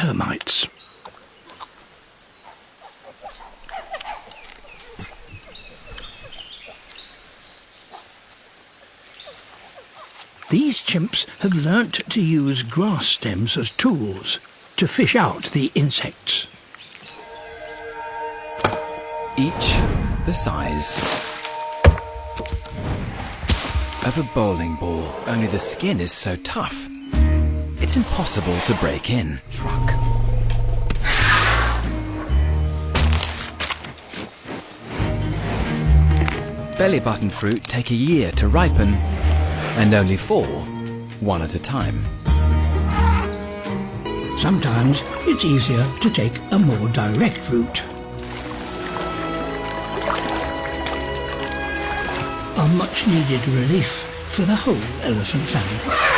termites. These chimps have learnt to use grass stems as tools to fish out the insects. Each the size of a bowling ball, only the skin is so tough, it's impossible to break in. Truck. Belly button fruit take a year to ripen, and only fall, one at a time. Sometimes it's easier to take a more direct route. A much-needed relief for the whole elephant family.